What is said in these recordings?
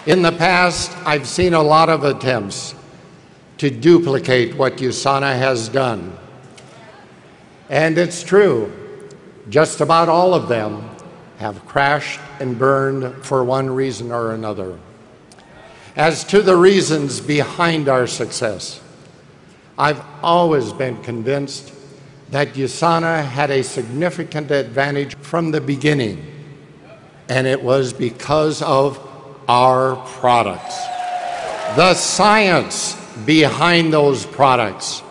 In the past, I've seen a lot of attempts to duplicate what USANA has done. And it's true, just about all of them have crashed and burned for one reason or another. As to the reasons behind our success, I've always been convinced that USANA had a significant advantage from the beginning, and it was because of our products. The science behind those products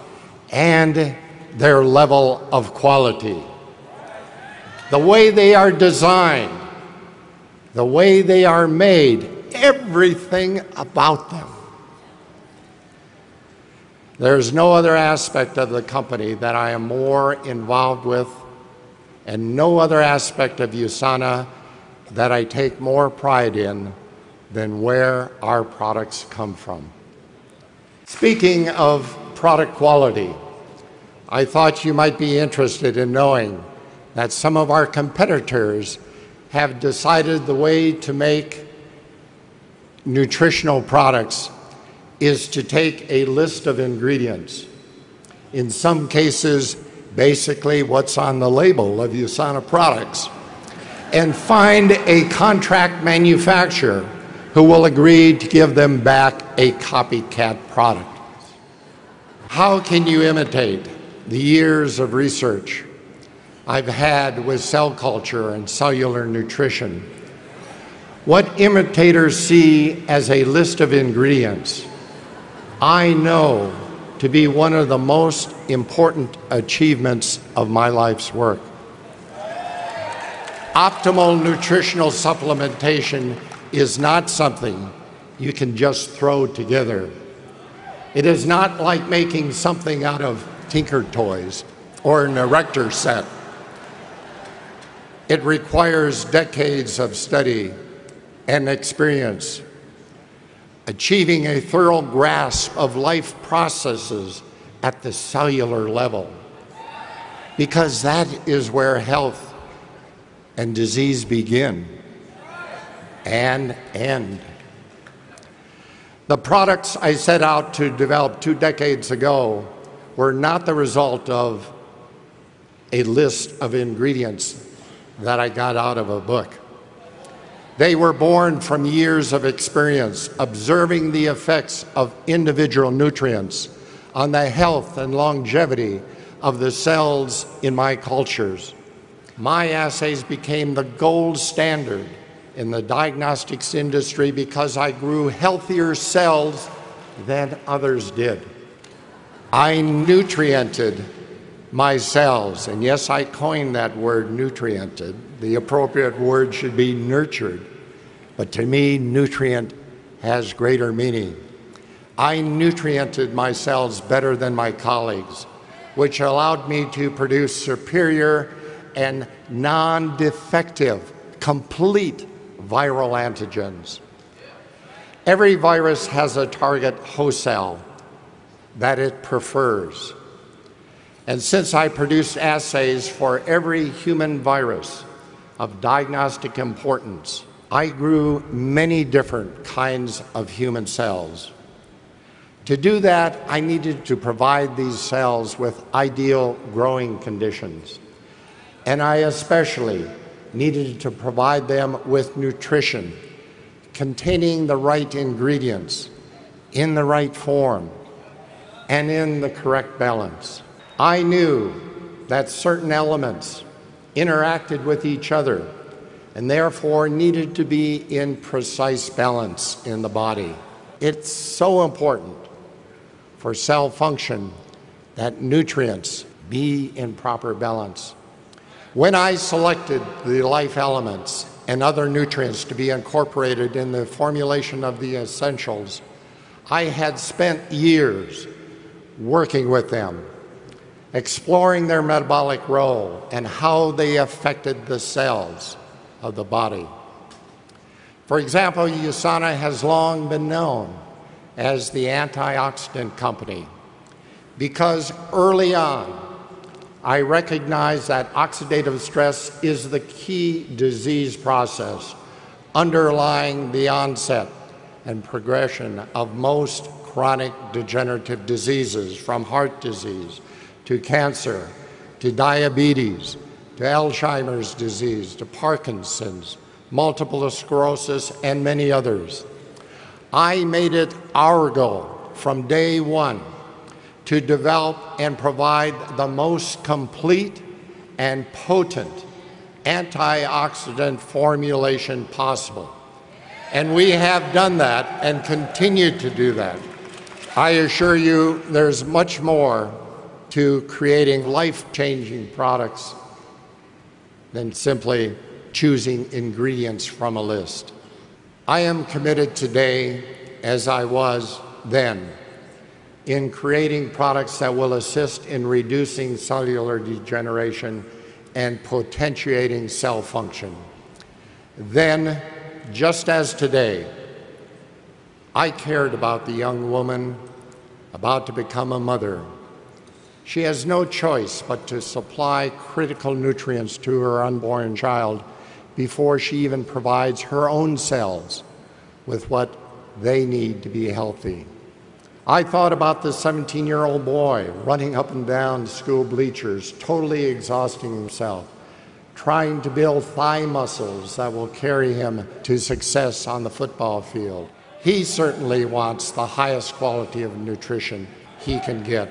and their level of quality. The way they are designed, the way they are made, everything about them. There's no other aspect of the company that I am more involved with, and no other aspect of USANA that I take more pride in than where our products come from. Speaking of product quality, I thought you might be interested in knowing that some of our competitors have decided the way to make nutritional products is to take a list of ingredients. In some cases, basically what's on the label of USANA products, and find a contract manufacturer who will agree to give them back a copycat product. How can you imitate the years of research I've had with cell culture and cellular nutrition? What imitators see as a list of ingredients, I know to be one of the most important achievements of my life's work. Optimal nutritional supplementation is not something you can just throw together. It is not like making something out of Tinker Toys or an erector set. It requires decades of study and experience, achieving a thorough grasp of life processes at the cellular level, because that is where health and disease begin and end. The products I set out to develop 2 decades ago were not the result of a list of ingredients that I got out of a book. They were born from years of experience observing the effects of individual nutrients on the health and longevity of the cells in my cultures. My assays became the gold standard in the diagnostics industry because I grew healthier cells than others did. I nutriented my cells, and yes, I coined that word nutriented. The appropriate word should be nurtured, but to me, nutrient has greater meaning. I nutriented my cells better than my colleagues, which allowed me to produce superior and non-defective, complete viral antigens. Every virus has a target host cell that it prefers. And since I produced assays for every human virus of diagnostic importance, I grew many different kinds of human cells. To do that, I needed to provide these cells with ideal growing conditions. And I especially needed to provide them with nutrition containing the right ingredients in the right form and in the correct balance. I knew that certain elements interacted with each other and therefore needed to be in precise balance in the body. It's so important for cell function that nutrients be in proper balance. When I selected the life elements and other nutrients to be incorporated in the formulation of the essentials, I had spent years working with them, exploring their metabolic role and how they affected the cells of the body. For example, USANA has long been known as the antioxidant company because early on, I recognize that oxidative stress is the key disease process underlying the onset and progression of most chronic degenerative diseases, from heart disease to cancer to diabetes to Alzheimer's disease to Parkinson's, multiple sclerosis, and many others. I made it our goal from day one to develop and provide the most complete and potent antioxidant formulation possible. And we have done that and continue to do that. I assure you there's much more to creating life-changing products than simply choosing ingredients from a list. I am committed today, as I was then, in creating products that will assist in reducing cellular degeneration and potentiating cell function. Then, just as today, I cared about the young woman about to become a mother. She has no choice but to supply critical nutrients to her unborn child before she even provides her own cells with what they need to be healthy. I thought about the 17-year-old boy running up and down school bleachers, totally exhausting himself, trying to build thigh muscles that will carry him to success on the football field. He certainly wants the highest quality of nutrition he can get.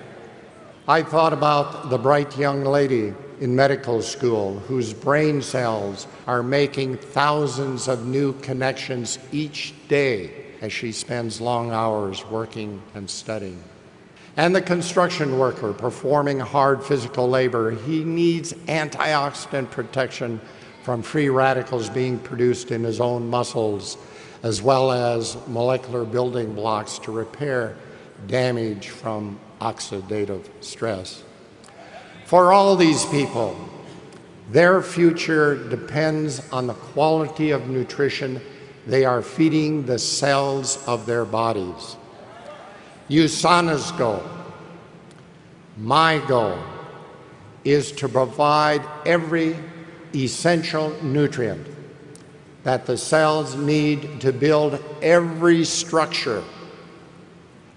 I thought about the bright young lady in medical school whose brain cells are making thousands of new connections each day as she spends long hours working and studying. And the construction worker performing hard physical labor, he needs antioxidant protection from free radicals being produced in his own muscles, as well as molecular building blocks to repair damage from oxidative stress. For all these people, their future depends on the quality of nutrition they are feeding the cells of their bodies. USANA's goal, my goal, is to provide every essential nutrient that the cells need to build every structure,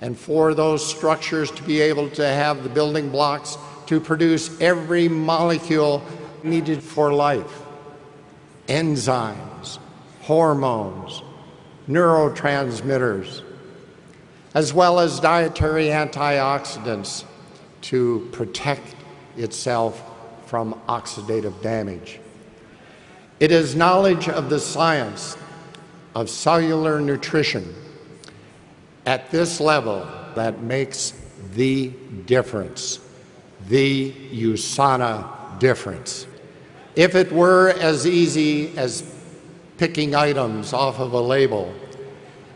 and for those structures to be able to have the building blocks to produce every molecule needed for life. Enzymes, hormones, neurotransmitters, as well as dietary antioxidants to protect itself from oxidative damage. It is knowledge of the science of cellular nutrition at this level that makes the difference, the USANA difference. If it were as easy as picking items off of a label,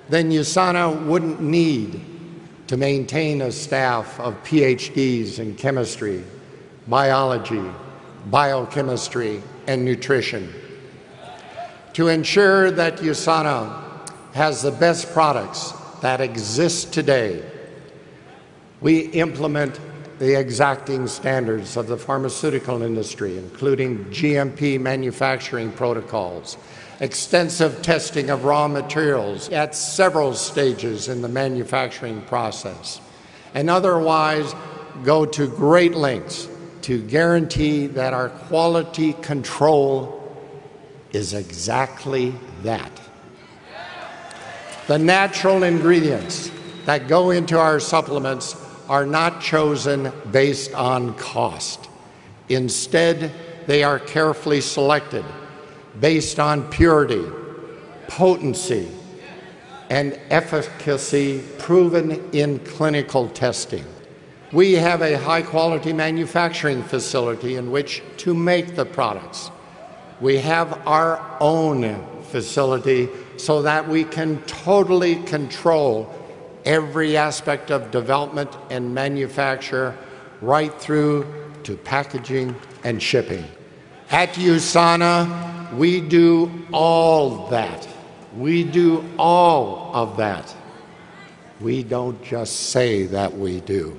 then USANA wouldn't need to maintain a staff of PhDs in chemistry, biology, biochemistry, and nutrition. To ensure that USANA has the best products that exist today, we implement the exacting standards of the pharmaceutical industry, including GMP manufacturing protocols, extensive testing of raw materials at several stages in the manufacturing process, and otherwise go to great lengths to guarantee that our quality control is exactly that. The natural ingredients that go into our supplements are not chosen based on cost. Instead, they are carefully selected based on purity, potency, and efficacy proven in clinical testing. We have a high-quality manufacturing facility in which to make the products. We have our own facility so that we can totally control every aspect of development and manufacture, right through to packaging and shipping. At USANA, we do all that. We do all of that. We don't just say that we do.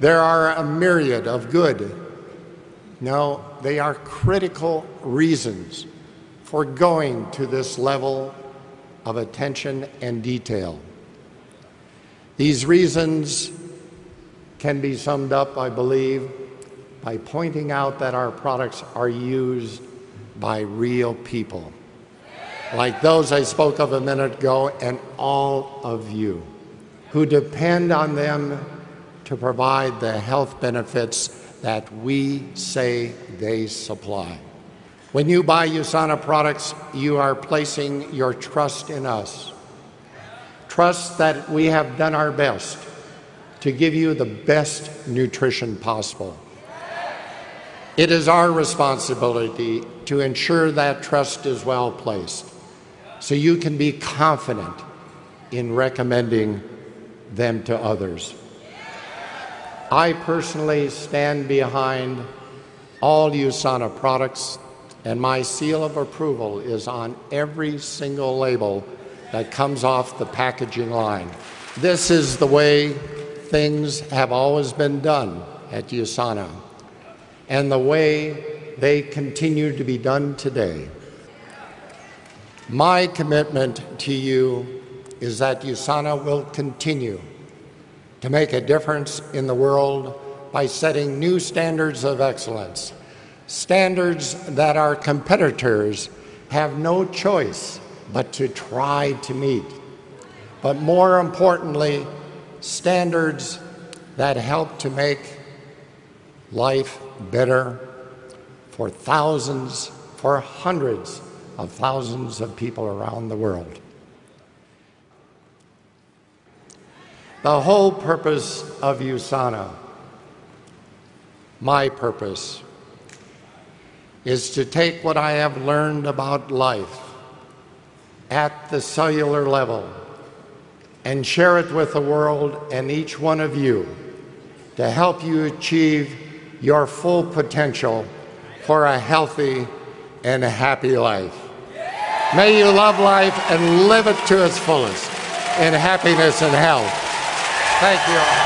There are a myriad of good, no, they are critical reasons for going to this level of attention and detail. These reasons can be summed up, I believe, by pointing out that our products are used by real people, like those I spoke of a minute ago, and all of you who depend on them to provide the health benefits that we say they supply. When you buy USANA products, you are placing your trust in us. Trust that we have done our best to give you the best nutrition possible. It is our responsibility to ensure that trust is well placed, so you can be confident in recommending them to others. I personally stand behind all USANA products, and my seal of approval is on every single label that comes off the packaging line. This is the way things have always been done at USANA, and the way they continue to be done today. My commitment to you is that USANA will continue to make a difference in the world by setting new standards of excellence, standards that our competitors have no choice but to try to meet. But more importantly, standards that help to make life better for thousands, for hundreds of thousands of people around the world. The whole purpose of USANA, my purpose, is to take what I have learned about life at the cellular level and share it with the world and each one of you to help you achieve your full potential for a healthy and a happy life. May you love life and live it to its fullest in happiness and health. Thank you all.